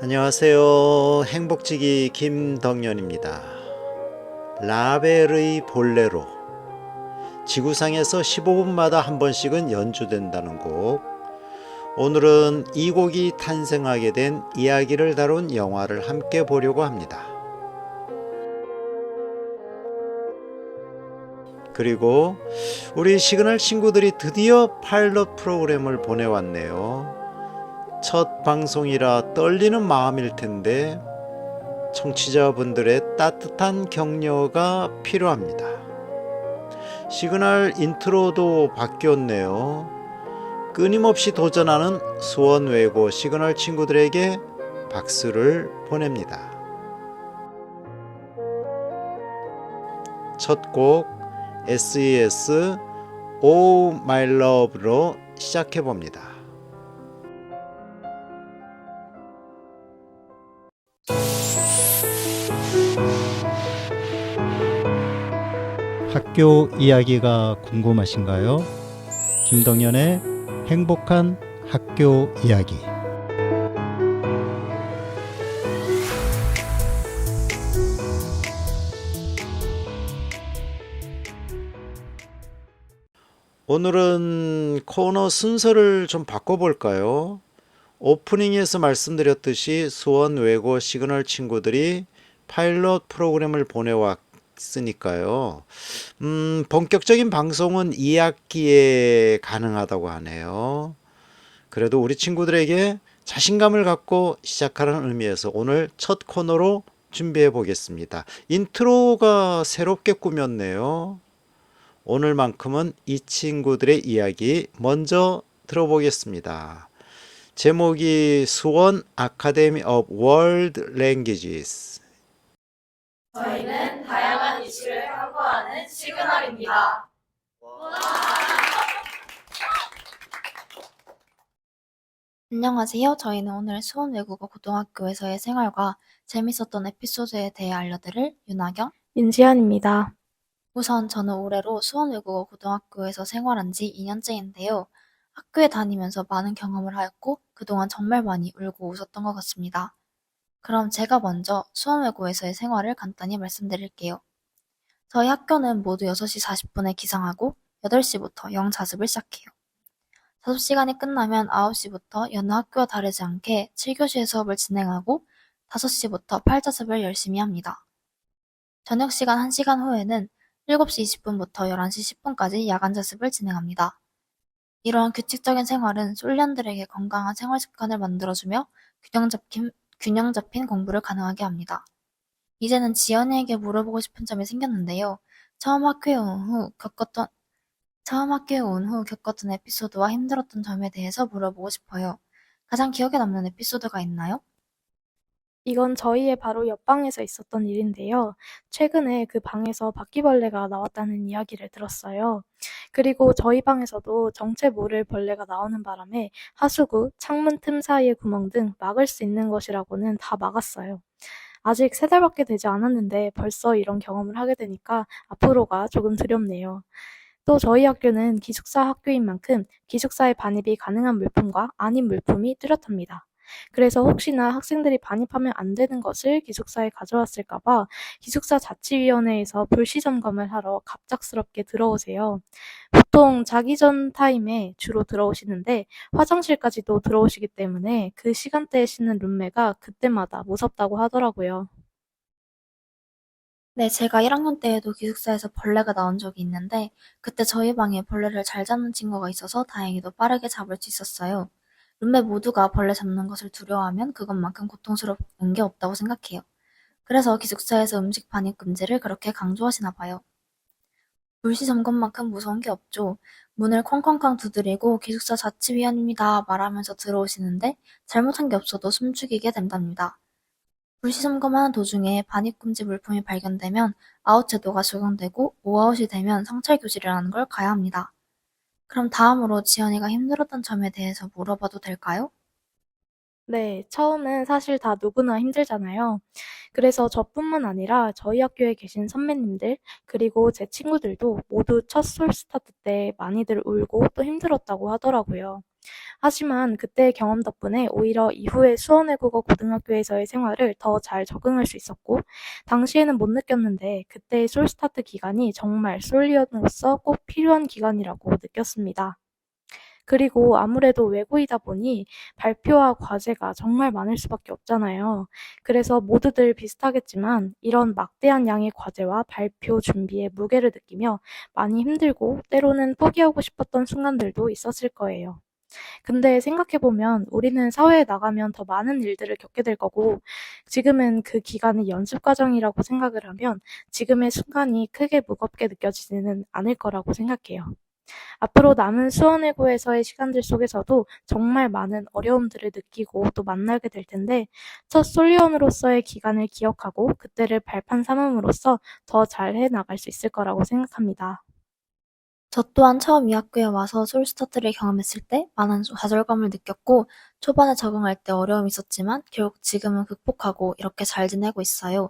안녕하세요. 행복지기 김덕년입니다. 라벨의 볼레로. 지구상에서 15분마다 한 번씩은 연주된다는 곡. 오늘은 이 곡이 탄생하게 된 이야기를 다룬 영화를 함께 보려고 합니다. 그리고 우리 시그널 친구들이 드디어 파일럿 프로그램을 보내왔네요. 첫 방송이라 떨리는 마음일 텐데 청취자분들의 따뜻한 격려가 필요합니다. 시그널 인트로도 바뀌었네요. 끊임없이 도전하는 수원외고 시그널 친구들에게 박수를 보냅니다. 첫 곡 SES Oh My Love로 시작해 봅니다. 학교 이야기가 궁금하신가요? 김덕연의 행복한 학교 이야기. 오늘은 코너 순서를 좀 바꿔볼까요? 오프닝에서 말씀드렸듯이 수원외고 시그널 친구들이 파일럿 프로그램을 보내왔으니까요. 본격적인 방송은 2학기에 가능하다고 하네요. 그래도 우리 친구들에게 자신감을 갖고 시작하는 의미에서 오늘 첫 코너로 준비해 보겠습니다. 인트로가 새롭게 꾸몄네요. 오늘만큼은 이 친구들의 이야기 먼저 들어보겠습니다. 제목이 수원 아카데미 오브 월드 랭귀지스. 저희는 다양한 이슈를 탐구하는 시그널입니다. 안녕하세요. 저희는 오늘 수원외국어 고등학교에서의 생활과 재밌었던 에피소드에 대해 알려드릴 윤아경, 윤지연입니다. 우선 저는 올해로 수원외국어 고등학교에서 생활한 지 2년째인데요. 학교에 다니면서 많은 경험을 하였고 그동안 정말 많이 울고 웃었던 것 같습니다. 그럼 제가 먼저 수원외고에서의 생활을 간단히 말씀드릴게요. 저희 학교는 모두 6시 40분에 기상하고 8시부터 영자습을 시작해요. 자습시간이 끝나면 9시부터 여느 학교와 다르지 않게 7교시의 수업을 진행하고 5시부터 8자습을 열심히 합니다. 저녁시간 1시간 후에는 7시 20분부터 11시 10분까지 야간자습을 진행합니다. 이러한 규칙적인 생활은 솔년들에게 건강한 생활습관을 만들어주며 균형 잡힌 공부를 가능하게 합니다. 이제는 지연이에게 물어보고 싶은 점이 생겼는데요. 처음 학교에 온 후 겪었던 에피소드와 힘들었던 점에 대해서 물어보고 싶어요. 가장 기억에 남는 에피소드가 있나요? 이건 저희의 바로 옆방에서 있었던 일인데요. 최근에 그 방에서 바퀴벌레가 나왔다는 이야기를 들었어요. 그리고 저희 방에서도 정체 모를 벌레가 나오는 바람에 하수구, 창문 틈 사이의 구멍 등 막을 수 있는 것이라고는 다 막았어요. 아직 3달밖에 되지 않았는데 벌써 이런 경험을 하게 되니까 앞으로가 조금 두렵네요. 또 저희 학교는 기숙사 학교인 만큼 기숙사에 반입이 가능한 물품과 아닌 물품이 뚜렷합니다. 그래서 혹시나 학생들이 반입하면 안 되는 것을 기숙사에 가져왔을까 봐 기숙사 자치위원회에서 불시 점검을 하러 갑작스럽게 들어오세요. 보통 자기 전 타임에 주로 들어오시는데 화장실까지도 들어오시기 때문에 그 시간대에 쉬는 룸메가 그때마다 무섭다고 하더라고요. 네, 제가 1학년 때에도 기숙사에서 벌레가 나온 적이 있는데 그때 저희 방에 벌레를 잘 잡는 친구가 있어서 다행히도 빠르게 잡을 수 있었어요. 룸메 모두가 벌레 잡는 것을 두려워하면 그것만큼 고통스러운 게 없다고 생각해요. 그래서 기숙사에서 음식 반입 금지를 그렇게 강조하시나 봐요. 불시 점검만큼 무서운 게 없죠. 문을 쾅쾅쾅 두드리고 기숙사 자치위원입니다 말하면서 들어오시는데 잘못한 게 없어도 숨죽이게 된답니다. 불시 점검하는 도중에 반입금지 물품이 발견되면 아웃 제도가 적용되고 오아웃이 되면 성찰교실이라는 걸 가야 합니다. 그럼 다음으로 지연이가 힘들었던 점에 대해서 물어봐도 될까요? 네, 처음은 사실 다 누구나 힘들잖아요. 그래서 저뿐만 아니라 저희 학교에 계신 선배님들, 그리고 제 친구들도 모두 첫 솔스타트 때 많이들 울고 또 힘들었다고 하더라고요. 하지만 그때의 경험 덕분에 오히려 이후에 수원외국어 고등학교에서의 생활을 더 잘 적응할 수 있었고, 당시에는 못 느꼈는데 그때의 솔스타트 기간이 정말 솔리언으로서 꼭 필요한 기간이라고 느꼈습니다. 그리고 아무래도 외고이다 보니 발표와 과제가 정말 많을 수밖에 없잖아요. 그래서 모두들 비슷하겠지만 이런 막대한 양의 과제와 발표 준비에 무게를 느끼며 많이 힘들고 때로는 포기하고 싶었던 순간들도 있었을 거예요. 근데 생각해보면 우리는 사회에 나가면 더 많은 일들을 겪게 될 거고, 지금은 그 기간이 연습 과정이라고 생각을 하면 지금의 순간이 크게 무겁게 느껴지지는 않을 거라고 생각해요. 앞으로 남은 수원외고에서의 시간들 속에서도 정말 많은 어려움들을 느끼고 또 만나게 될 텐데, 첫 솔리언으로서의 기간을 기억하고 그때를 발판 삼음으로써 더 잘해 나갈 수 있을 거라고 생각합니다. 저 또한 처음 이 학교에 와서 솔스타트를 경험했을 때 많은 좌절감을 느꼈고 초반에 적응할 때 어려움이 있었지만 결국 지금은 극복하고 이렇게 잘 지내고 있어요.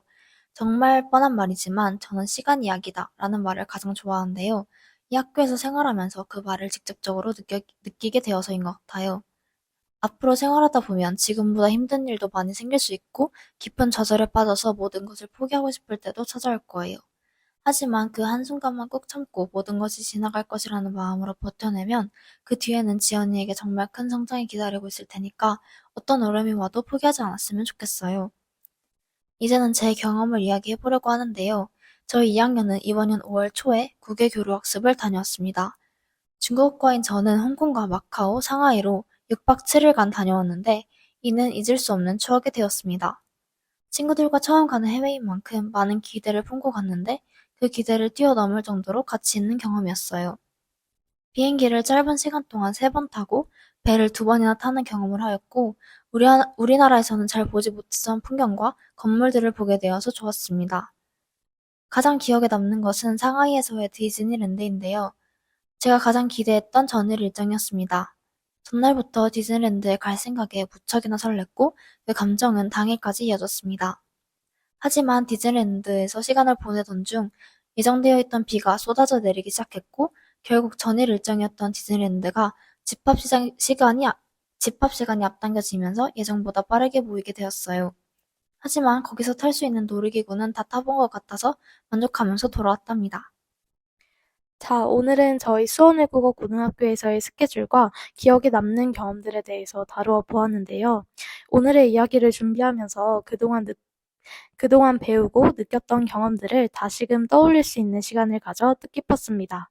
정말 뻔한 말이지만 저는 시간 이야기다 라는 말을 가장 좋아하는데요. 이 학교에서 생활하면서 그 말을 직접적으로 느끼게 되어서인 것 같아요. 앞으로 생활하다 보면 지금보다 힘든 일도 많이 생길 수 있고 깊은 좌절에 빠져서 모든 것을 포기하고 싶을 때도 찾아올 거예요. 하지만 그 한순간만 꾹 참고 모든 것이 지나갈 것이라는 마음으로 버텨내면 그 뒤에는 지연이에게 정말 큰 성장이 기다리고 있을 테니까 어떤 어려움이 와도 포기하지 않았으면 좋겠어요. 이제는 제 경험을 이야기해보려고 하는데요. 저희 2학년은 이번 년 5월 초에 국외 교류 학습을 다녀왔습니다. 중국어과인 저는 홍콩과 마카오, 상하이로 6박 7일간 다녀왔는데 이는 잊을 수 없는 추억이 되었습니다. 친구들과 처음 가는 해외인 만큼 많은 기대를 품고 갔는데 그 기대를 뛰어넘을 정도로 가치 있는 경험이었어요. 비행기를 짧은 시간 동안 3번 타고 배를 2번이나 타는 경험을 하였고 우리나라에서는 잘 보지 못했던 풍경과 건물들을 보게 되어서 좋았습니다. 가장 기억에 남는 것은 상하이에서의 디즈니랜드인데요. 제가 가장 기대했던 전일 일정이었습니다. 전날부터 디즈니랜드에 갈 생각에 무척이나 설렜고 그 감정은 당일까지 이어졌습니다. 하지만 디즈니랜드에서 시간을 보내던 중 예정되어 있던 비가 쏟아져 내리기 시작했고 결국 전일 일정이었던 디즈니랜드가 집합 시간이 앞당겨지면서 예정보다 빠르게 모이게 되었어요. 하지만 거기서 탈 수 있는 놀이기구는 다 타본 것 같아서 만족하면서 돌아왔답니다. 자, 오늘은 저희 수원외국어 고등학교에서의 스케줄과 기억에 남는 경험들에 대해서 다루어 보았는데요. 오늘의 이야기를 준비하면서 그동안 배우고 느꼈던 경험들을 다시금 떠올릴 수 있는 시간을 가져 뜻깊었습니다.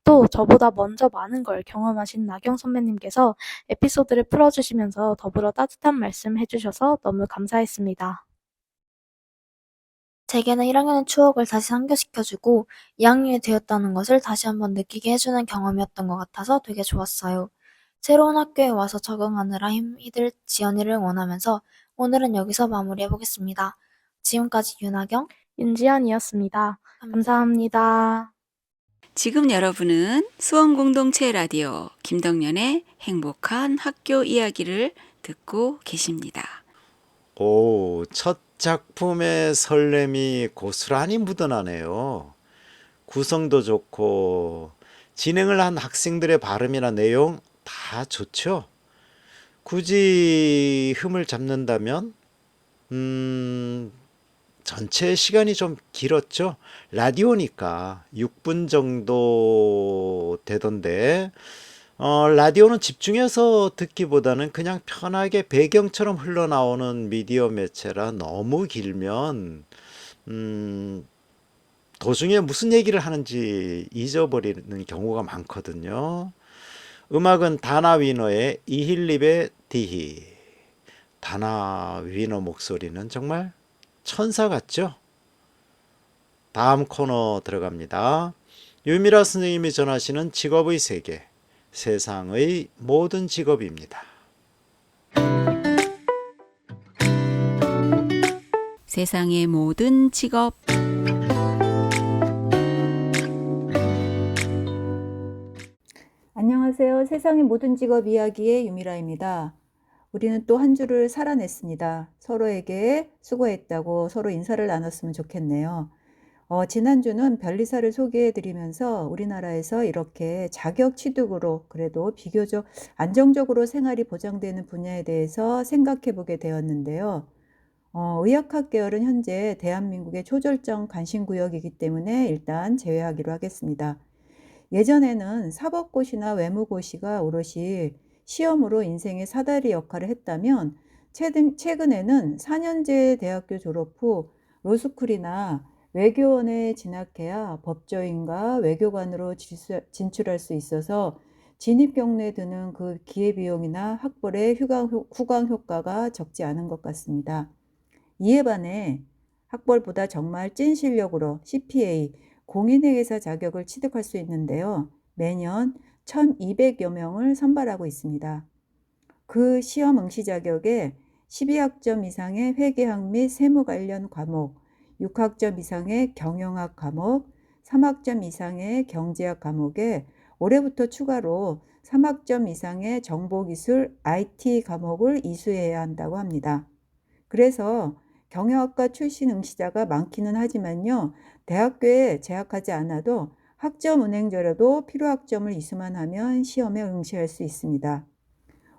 또 저보다 먼저 많은 걸 경험하신 나경 선배님께서 에피소드를 풀어주시면서 더불어 따뜻한 말씀 해주셔서 너무 감사했습니다. 제게는 1학년의 추억을 다시 상기시켜주고 2학년이 되었다는 것을 다시 한번 느끼게 해주는 경험이었던 것 같아서 되게 좋았어요. 새로운 학교에 와서 적응하느라 힘이 들 지연이를 응원하면서 오늘은 여기서 마무리해보겠습니다. 지금까지 윤하경, 윤지연이었습니다. 감사합니다. 지금 여러분은 수원공동체 라디오 김덕년의 행복한 학교 이야기를 듣고 계십니다. 오, 첫 작품의 설렘이 고스란히 묻어나네요. 구성도 좋고 진행을 한 학생들의 발음이나 내용 다 좋죠. 굳이 흠을 잡는다면 전체 시간이 좀 길었죠. 라디오니까 6분 정도 되던데 라디오는 집중해서 듣기보다는 그냥 편하게 배경처럼 흘러나오는 미디어 매체라 너무 길면 도중에 무슨 얘기를 하는지 잊어버리는 경우가 많거든요. 음악은 다나 위너의 이힐립의 디히. 다나 위너 목소리는 정말 천사 같죠? 다음 코너 들어갑니다. 유미라 선생님이 전하시는 직업의 세계, 세상의 모든 직업입니다. 세상의 모든 직업. 안녕하세요. 세상의 모든 직업 이야기의 유미라입니다. 우리는 또 한 주를 살아냈습니다. 서로에게 수고했다고 서로 인사를 나눴으면 좋겠네요. 지난주는 변리사를 소개해드리면서 우리나라에서 이렇게 자격 취득으로 그래도 비교적 안정적으로 생활이 보장되는 분야에 대해서 생각해 보게 되었는데요. 의학학 계열은 현재 대한민국의 초절정 관심구역이기 때문에 일단 제외하기로 하겠습니다. 예전에는 사법고시나 외무고시가 오롯이 시험으로 인생의 사다리 역할을 했다면 최근에는 4년제 대학교 졸업 후 로스쿨이나 외교원에 진학해야 법조인과 외교관으로 진출할 수 있어서 진입 경로에 드는 그 기회비용이나 학벌의 후광 효과가 적지 않은 것 같습니다. 이에 반해 학벌보다 정말 찐 실력으로 CPA, 공인회계사 자격을 취득할 수 있는데요. 매년 1200여 명을 선발하고 있습니다. 그 시험 응시 자격에 12학점 이상의 회계학 및 세무 관련 과목, 6학점 이상의 경영학 과목, 3학점 이상의 경제학 과목에 올해부터 추가로 3학점 이상의 정보기술 IT 과목을 이수해야 한다고 합니다. 그래서 경영학과 출신 응시자가 많기는 하지만요. 대학교에 재학하지 않아도 학점 은행제로도 필요학점을 이수만 하면 시험에 응시할 수 있습니다.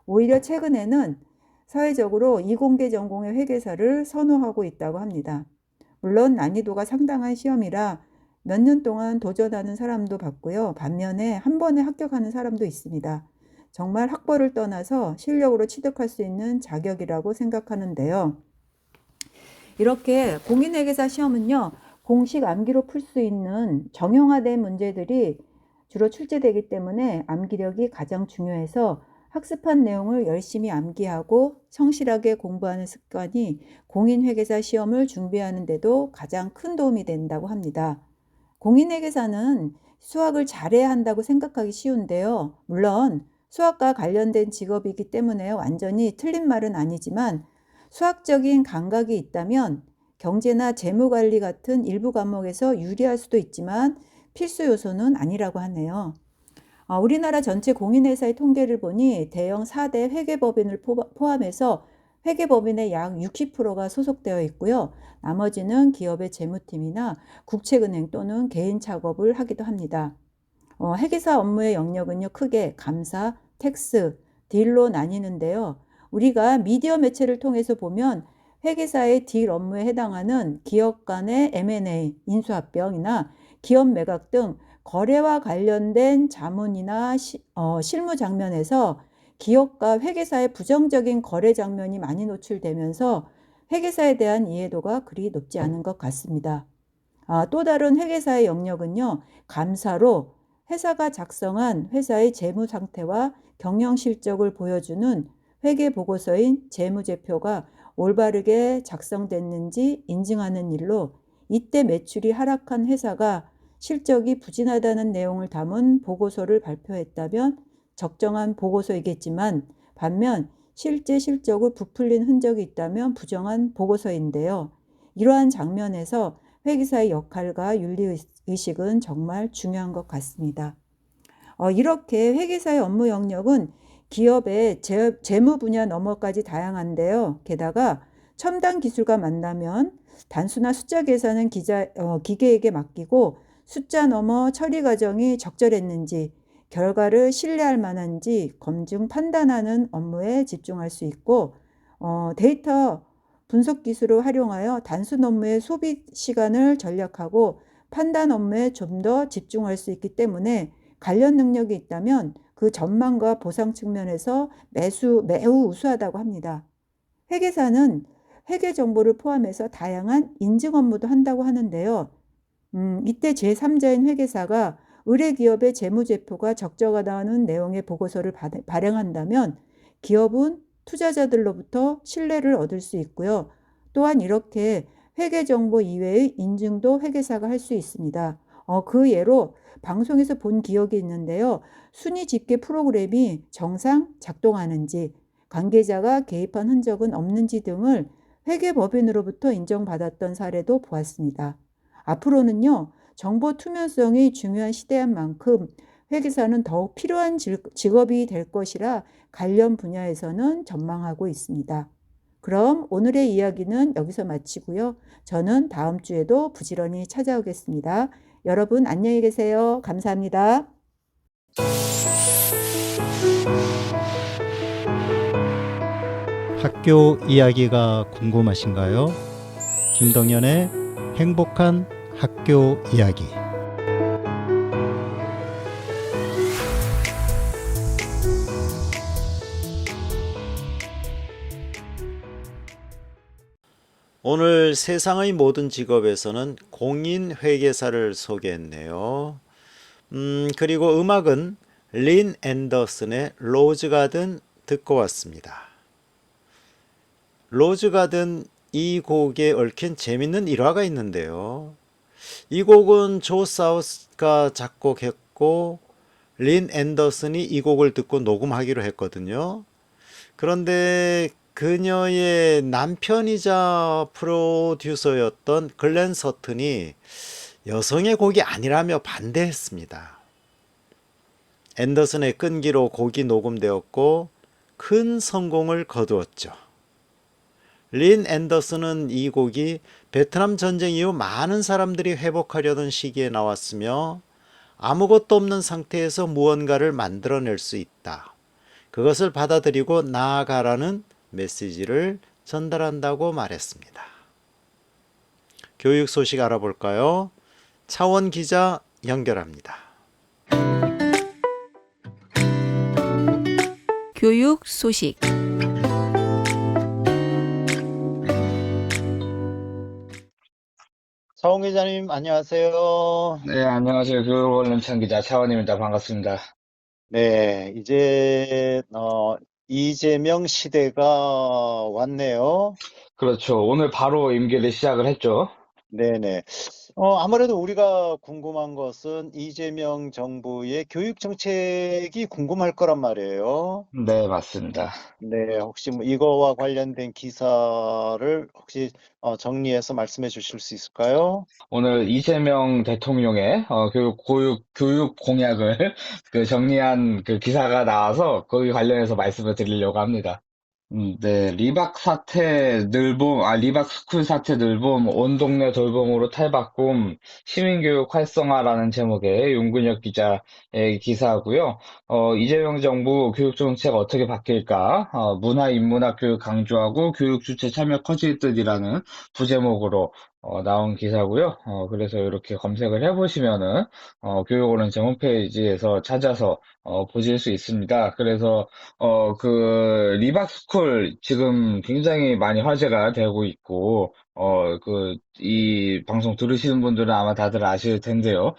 오히려 최근에는 사회적으로 이공계 전공의 회계사를 선호하고 있다고 합니다. 물론 난이도가 상당한 시험이라 몇 년 동안 도전하는 사람도 봤고요. 반면에 한 번에 합격하는 사람도 있습니다. 정말 학벌을 떠나서 실력으로 취득할 수 있는 자격이라고 생각하는데요. 이렇게 공인회계사 시험은요, 공식 암기로 풀 수 있는 정형화된 문제들이 주로 출제되기 때문에 암기력이 가장 중요해서 학습한 내용을 열심히 암기하고 성실하게 공부하는 습관이 공인회계사 시험을 준비하는 데도 가장 큰 도움이 된다고 합니다. 공인회계사는 수학을 잘해야 한다고 생각하기 쉬운데요. 물론 수학과 관련된 직업이기 때문에 완전히 틀린 말은 아니지만 수학적인 감각이 있다면 경제나 재무관리 같은 일부 과목에서 유리할 수도 있지만 필수 요소는 아니라고 하네요. 우리나라 전체 공인회사의 통계를 보니 대형 4대 회계법인을 포함해서 회계법인의 약 60%가 소속되어 있고요. 나머지는 기업의 재무팀이나 국책은행 또는 개인 작업을 하기도 합니다. 회계사 업무의 영역은요, 크게 감사, 텍스, 딜로 나뉘는데요. 우리가 미디어 매체를 통해서 보면 회계사의 딜 업무에 해당하는 기업 간의 M&A, 인수합병이나 기업 매각 등 거래와 관련된 자문이나 실무 장면에서 기업과 회계사의 부정적인 거래 장면이 많이 노출되면서 회계사에 대한 이해도가 그리 높지 않은 것 같습니다. 또 다른 회계사의 영역은요, 감사로 회사가 작성한 회사의 재무 상태와 경영 실적을 보여주는 회계보고서인 재무제표가 올바르게 작성됐는지 인증하는 일로 이때 매출이 하락한 회사가 실적이 부진하다는 내용을 담은 보고서를 발표했다면 적정한 보고서이겠지만 반면 실제 실적을 부풀린 흔적이 있다면 부정한 보고서인데요. 이러한 장면에서 회계사의 역할과 윤리의식은 정말 중요한 것 같습니다. 이렇게 회계사의 업무 영역은 기업의 재무 분야 너머까지 다양한데요. 게다가 첨단 기술과 만나면 단순한 숫자 계산은 기계에게 맡기고 숫자 너머 처리 과정이 적절했는지 결과를 신뢰할 만한지 검증 판단하는 업무에 집중할 수 있고 데이터 분석 기술을 활용하여 단순 업무의 소비 시간을 절약하고 판단 업무에 좀 더 집중할 수 있기 때문에 관련 능력이 있다면 그 전망과 보상 측면에서 매우 우수하다고 합니다. 회계사는 회계 정보를 포함해서 다양한 인증 업무도 한다고 하는데요. 이때 제3자인 회계사가 의뢰기업의 재무제표가 적정하다는 내용의 보고서를 발행한다면 기업은 투자자들로부터 신뢰를 얻을 수 있고요. 또한 이렇게 회계정보 이외의 인증도 회계사가 할 수 있습니다. 그 예로 방송에서 본 기억이 있는데요. 순위 집계 프로그램이 정상 작동하는지, 관계자가 개입한 흔적은 없는지 등을 회계법인으로부터 인정받았던 사례도 보았습니다. 앞으로는요, 정보 투명성이 중요한 시대인 만큼 회계사는 더욱 필요한 직업이 될 것이라 관련 분야에서는 전망하고 있습니다. 그럼 오늘의 이야기는 여기서 마치고요. 저는 다음 주에도 부지런히 찾아오겠습니다. 여러분 안녕히 계세요. 감사합니다. 학교 이야기가 궁금하신가요? 김동연의 행복한 학교 이야기. 오늘 세상의 모든 직업에서는 공인회계사를 소개했네요. 그리고 음악은 린 앤더슨의 로즈 가든 듣고 왔습니다. 로즈 가든 이 곡에 얽힌 재밌는 일화가 있는데요. 이 곡은 조 사우스가 작곡했고 린 앤더슨이 이 곡을 듣고 녹음하기로 했거든요. 그런데 그녀의 남편이자 프로듀서였던 글렌 서튼이 여성의 곡이 아니라며 반대했습니다. 앤더슨의 끈기로 곡이 녹음되었고 큰 성공을 거두었죠. 린 앤더슨은 이 곡이 베트남 전쟁 이후 많은 사람들이 회복하려던 시기에 나왔으며 아무것도 없는 상태에서 무언가를 만들어낼 수 있다. 그것을 받아들이고 나아가라는 메시지를 전달한다고 말했습니다. 교육 소식 알아볼까요? 차원 기자 연결합니다. 교육 소식. 차원 기자님 안녕하세요. 네, 안녕하세요. 교육원룸창 기자 차원입니다. 반갑습니다. 네, 이제 이재명 시대가 왔네요. 그렇죠. 오늘 바로 임기를 시작을 했죠. 네네. 아무래도 우리가 궁금한 것은 이재명 정부의 교육 정책이 궁금할 거란 말이에요. 네, 맞습니다. 네, 혹시 뭐 이거와 관련된 기사를 혹시 정리해서 말씀해 주실 수 있을까요? 오늘 이재명 대통령의 교육 공약을 정리한 그 기사가 나와서 거기 관련해서 말씀을 드리려고 합니다. 네, 리박 스쿨 사태 늘봄, 온 동네 돌봄으로 탈바꿈, 시민교육 활성화라는 제목의 윤근혁 기자의 기사고요. 이재명 정부 교육 정책 어떻게 바뀔까? 문화, 인문학 교육 강조하고 교육 주체 참여 커질 듯이라는 부제목으로 나온 기사고요. 그래서 이렇게 검색을 해보시면은 교육오른쪽 홈페이지에서 찾아서 보실 수 있습니다. 그래서 리박스쿨 지금 굉장히 많이 화제가 되고 있고, 이 방송 들으시는 분들은 아마 다들 아실 텐데요.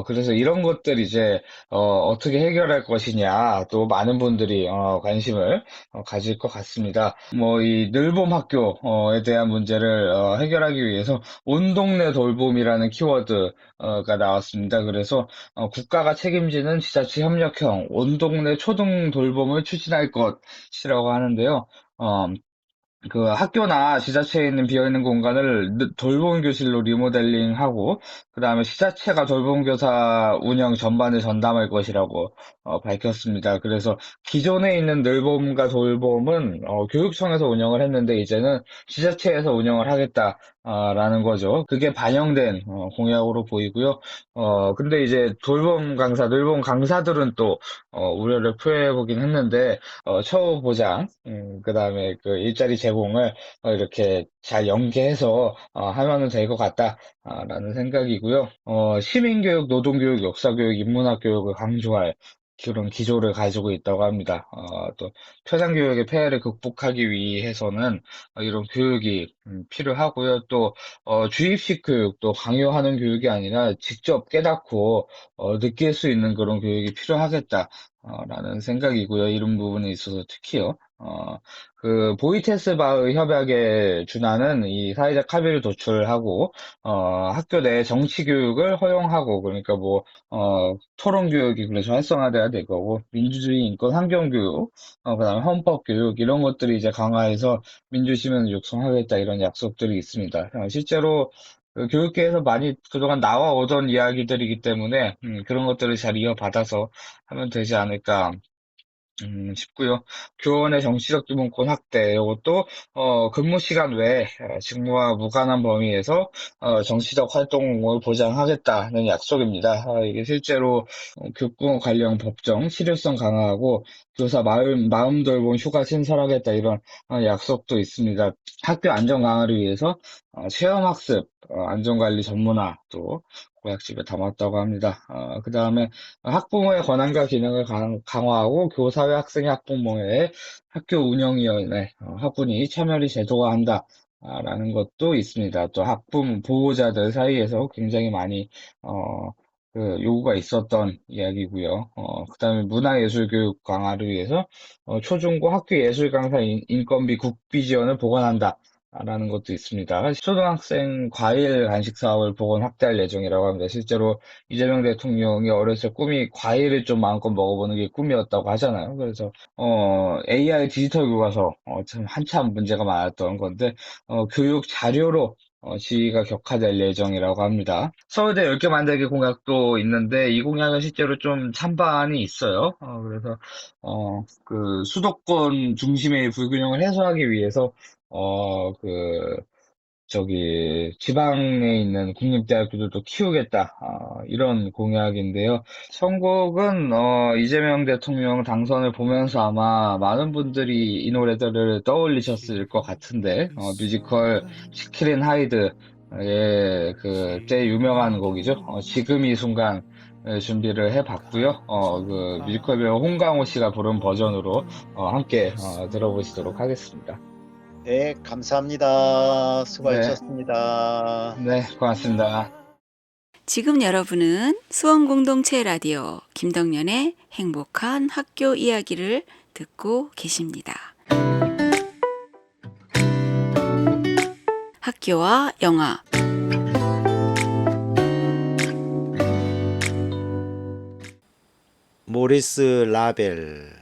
그래서 이런 것들 이제, 어떻게 해결할 것이냐, 또 많은 분들이, 관심을 가질 것 같습니다. 이 늘봄 학교에 대한 문제를, 해결하기 위해서 온 동네 돌봄이라는 키워드가 나왔습니다. 그래서, 국가가 책임지는 지자체 협력형 온 동네 초등 돌봄을 추진할 것이라고 하는데요. 학교나 지자체에 있는 비어있는 공간을 돌봄 교실로 리모델링하고, 그 다음에 지자체가 돌봄 교사 운영 전반을 전담할 것이라고 밝혔습니다. 그래서 기존에 있는 늘봄과 돌봄은 교육청에서 운영을 했는데 이제는 지자체에서 운영을 하겠다라는 거죠. 그게 반영된 공약으로 보이고요. 근데 이제 늘봄 강사들은 또 우려를 표해보긴 했는데, 처우 보장, 그 다음에 그 일자리 제공을 이렇게 잘 연계해서 하면은 될 것 같다라는 생각이고요. 시민교육, 노동교육, 역사교육, 인문학 교육을 강조할 그런 기조를 가지고 있다고 합니다. 또 표상교육의 폐해를 극복하기 위해서는 이런 교육이 필요하고요. 또 주입식 교육도 강요하는 교육이 아니라 직접 깨닫고 느낄 수 있는 그런 교육이 필요하겠다. 라는 생각이고요. 이런 부분에 있어서 특히요. 보이테스바흐 협약에 준하는 이 사회적 합의를 도출하고, 학교 내 정치 교육을 허용하고, 그러니까 토론 교육이 그래서 활성화돼야 될 거고, 민주주의, 인권, 환경 교육, 그다음에 헌법 교육, 이런 것들이 이제 강화해서 민주시민을 육성하겠다, 이런 약속들이 있습니다. 실제로 교육계에서 많이 그동안 나와오던 이야기들이기 때문에, 그런 것들을 잘 이어받아서 하면 되지 않을까 싶고요. 교원의 정치적 기본권 확대, 이것도 근무 시간 외에 직무와 무관한 범위에서 정치적 활동을 보장하겠다는 약속입니다. 이게 실제로 교권 관련 법정 실효성 강화하고 교사 마음 돌봄 휴가 신설하겠다 이런 약속도 있습니다. 학교 안전 강화를 위해서 체험학습, 안전관리 전문화 또 고약집에 담았다고 합니다. 그 다음에 학부모의 권한과 기능을 강화하고 교사회 학생의 학부모의 학교 운영위원회, 학부니 참여를 제도화한다. 라는 것도 있습니다. 또 학부모 보호자들 사이에서 굉장히 많이 요구가 있었던 이야기고요. 그다음에 문화예술교육 강화를 위해서 초중고 학교 예술 강사 인건비 국비 지원을 보완한다. 라는 것도 있습니다. 초등학생 과일 간식 사업을 보건 확대할 예정이라고 합니다. 실제로 이재명 대통령이 어렸을 때 꿈이 과일을 좀 마음껏 먹어보는 게 꿈이었다고 하잖아요. 그래서 AI 디지털 교과서 참 한참 문제가 많았던 건데 교육 자료로 지위가 격화될 예정이라고 합니다. 서울대 10개 만들기 공약도 있는데 이 공약은 실제로 좀 찬반이 있어요. 그래서 그 수도권 중심의 불균형을 해소하기 위해서 지방에 있는 국립대학교들도 키우겠다. 이런 공약인데요. 선곡은, 이재명 대통령 당선을 보면서 아마 많은 분들이 이 노래들을 떠올리셨을 것 같은데, 뮤지컬 시킬인 하이드의 그때 유명한 곡이죠. 지금 이 순간 준비를 해봤고요. 그 뮤지컬 배우 홍강호 씨가 부른 버전으로 함께 들어보시도록 하겠습니다. 네, 감사합니다. 네, 수고하셨습니다. 네, 고맙습니다. 지금 여러분은 수원공동체 라디오 김덕년의 행복한 학교 이야기를 듣고 계십니다. 학교와 영화. 모리스 라벨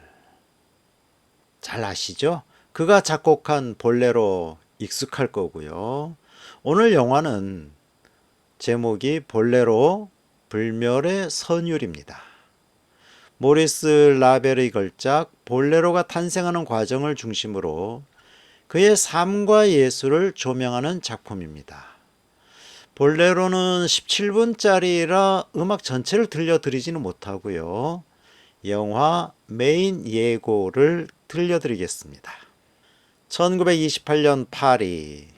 잘 아시죠? 그가 작곡한 볼레로 익숙할 거고요. 오늘 영화는 제목이 볼레로 불멸의 선율입니다. 모리스 라벨의 걸작 볼레로가 탄생하는 과정을 중심으로 그의 삶과 예술을 조명하는 작품입니다. 볼레로는 17분짜리라 음악 전체를 들려드리지는 못하고요. 영화 메인 예고를 들려드리겠습니다. 1928년 파리,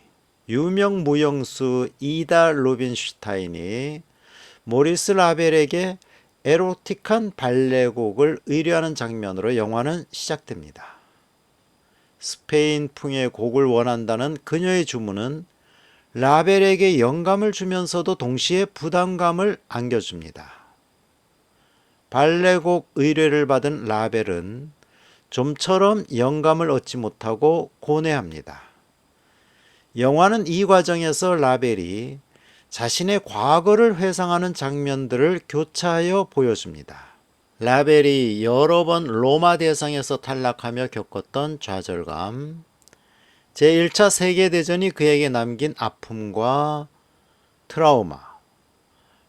유명 무용수 이다 루빈슈타인이 모리스 라벨에게 에로틱한 발레곡을 의뢰하는 장면으로 영화는 시작됩니다. 스페인풍의 곡을 원한다는 그녀의 주문은 라벨에게 영감을 주면서도 동시에 부담감을 안겨줍니다. 발레곡 의뢰를 받은 라벨은 좀처럼 영감을 얻지 못하고 고뇌합니다. 영화는 이 과정에서 라벨이 자신의 과거를 회상하는 장면들을 교차하여 보여줍니다. 라벨이 여러 번 로마 대상에서 탈락하며 겪었던 좌절감, 제1차 세계대전이 그에게 남긴 아픔과 트라우마,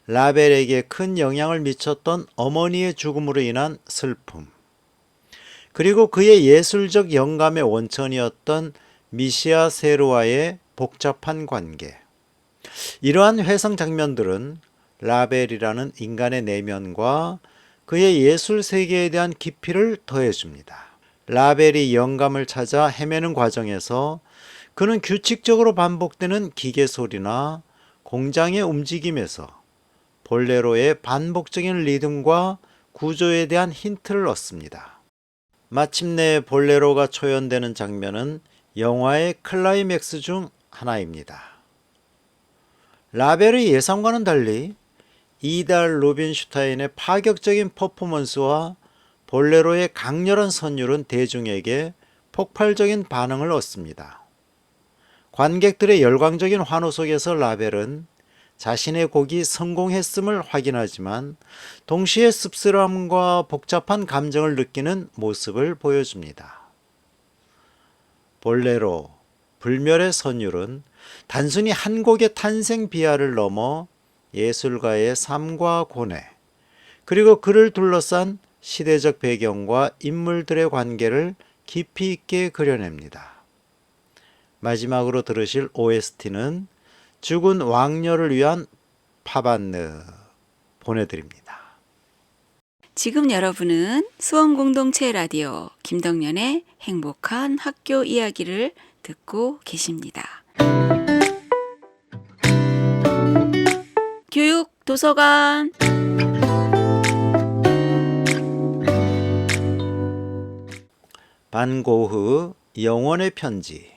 라벨에게 큰 영향을 미쳤던 어머니의 죽음으로 인한 슬픔, 그리고 그의 예술적 영감의 원천이었던 미시아 세르와의 복잡한 관계. 이러한 회상 장면들은 라벨이라는 인간의 내면과 그의 예술 세계에 대한 깊이를 더해줍니다. 라벨이 영감을 찾아 헤매는 과정에서 그는 규칙적으로 반복되는 기계 소리나 공장의 움직임에서 볼레로의 반복적인 리듬과 구조에 대한 힌트를 얻습니다. 마침내 볼레로가 초연되는 장면은 영화의 클라이맥스 중 하나입니다. 라벨의 예상과는 달리 이다 루빈슈타인의 파격적인 퍼포먼스와 볼레로의 강렬한 선율은 대중에게 폭발적인 반응을 얻습니다. 관객들의 열광적인 환호 속에서 라벨은 자신의 곡이 성공했음을 확인하지만 동시에 씁쓸함과 복잡한 감정을 느끼는 모습을 보여줍니다. 볼레로, 불멸의 선율은 단순히 한 곡의 탄생 비하를 넘어 예술가의 삶과 고뇌, 그리고 그를 둘러싼 시대적 배경과 인물들의 관계를 깊이 있게 그려냅니다. 마지막으로 들으실 OST는 죽은 왕녀를 위한 파반느 보내드립니다. 지금 여러분은 수원공동체 라디오 김덕년의 행복한 학교 이야기를 듣고 계십니다. 교육 도서관 반고흐 영혼의 편지.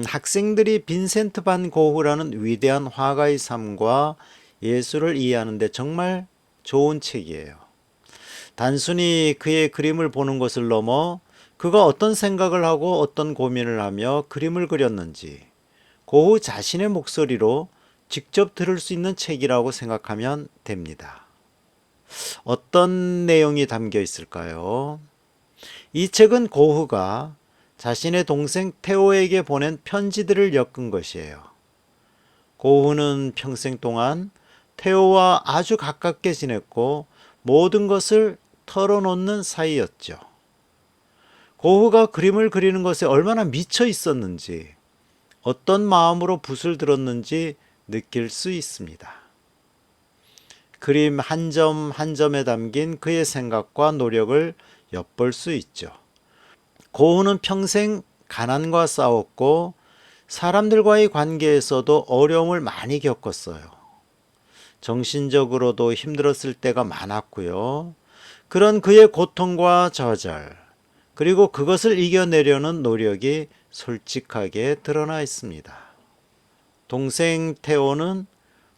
학생들이 빈센트 반 고흐라는 위대한 화가의 삶과 예술을 이해하는 데 정말 좋은 책이에요. 단순히 그의 그림을 보는 것을 넘어 그가 어떤 생각을 하고 어떤 고민을 하며 그림을 그렸는지 고흐 자신의 목소리로 직접 들을 수 있는 책이라고 생각하면 됩니다. 어떤 내용이 담겨 있을까요? 이 책은 고흐가 자신의 동생 테오에게 보낸 편지들을 엮은 것이에요. 고흐는 평생 동안 테오와 아주 가깝게 지냈고 모든 것을 털어놓는 사이였죠. 고흐가 그림을 그리는 것에 얼마나 미쳐 있었는지, 어떤 마음으로 붓을 들었는지 느낄 수 있습니다. 그림 한 점 한 점에 담긴 그의 생각과 노력을 엿볼 수 있죠. 고흐는 평생 가난과 싸웠고 사람들과의 관계에서도 어려움을 많이 겪었어요. 정신적으로도 힘들었을 때가 많았고요. 그런 그의 고통과 좌절, 그리고 그것을 이겨내려는 노력이 솔직하게 드러나 있습니다. 동생 테오는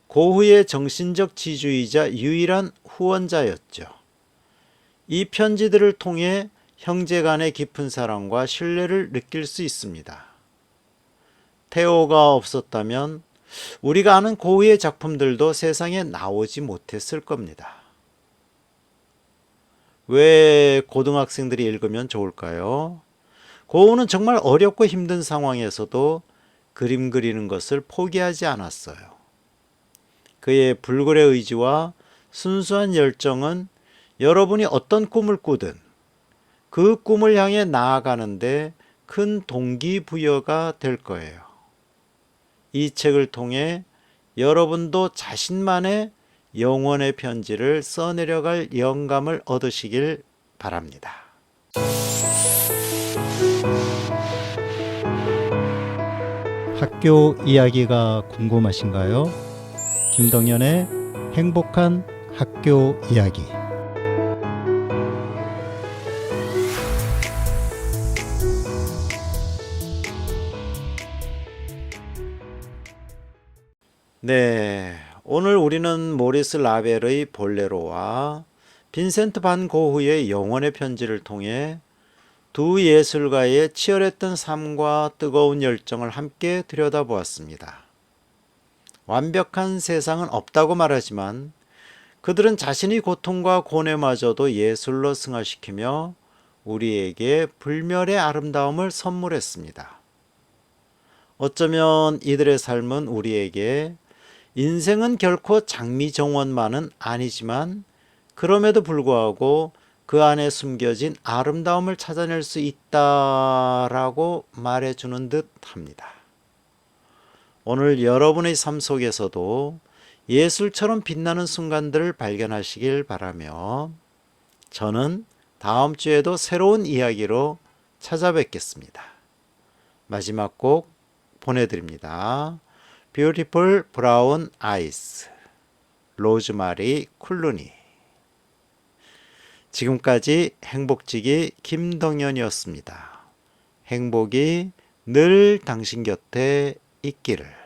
고흐의 정신적 지주이자 유일한 후원자였죠. 이 편지들을 통해 형제 간의 깊은 사랑과 신뢰를 느낄 수 있습니다. 테오가 없었다면 우리가 아는 고흐의 작품들도 세상에 나오지 못했을 겁니다. 왜 고등학생들이 읽으면 좋을까요? 고흐는 정말 어렵고 힘든 상황에서도 그림 그리는 것을 포기하지 않았어요. 그의 불굴의 의지와 순수한 열정은 여러분이 어떤 꿈을 꾸든 그 꿈을 향해 나아가는데 큰 동기부여가 될 거예요. 이 책을 통해 여러분도 자신만의 영혼의 편지를 써내려갈 영감을 얻으시길 바랍니다. 학교 이야기가 궁금하신가요? 김덕년의 행복한 학교 이야기. 네, 오늘 우리는 모리스 라벨의 볼레로와 빈센트 반 고흐의 영혼의 편지를 통해 두 예술가의 치열했던 삶과 뜨거운 열정을 함께 들여다보았습니다. 완벽한 세상은 없다고 말하지만 그들은 자신의 고통과 고뇌마저도 예술로 승화시키며 우리에게 불멸의 아름다움을 선물했습니다. 어쩌면 이들의 삶은 우리에게 인생은 결코 장미정원만은 아니지만 그럼에도 불구하고 그 안에 숨겨진 아름다움을 찾아낼 수 있다라고 말해주는 듯 합니다. 오늘 여러분의 삶 속에서도 예술처럼 빛나는 순간들을 발견하시길 바라며 저는 다음 주에도 새로운 이야기로 찾아뵙겠습니다. 마지막 곡 보내드립니다. Beautiful Brown Eyes, 로즈마리 쿨루니. 지금까지 행복지기 김덕년이었습니다. 행복이 늘 당신 곁에 있기를.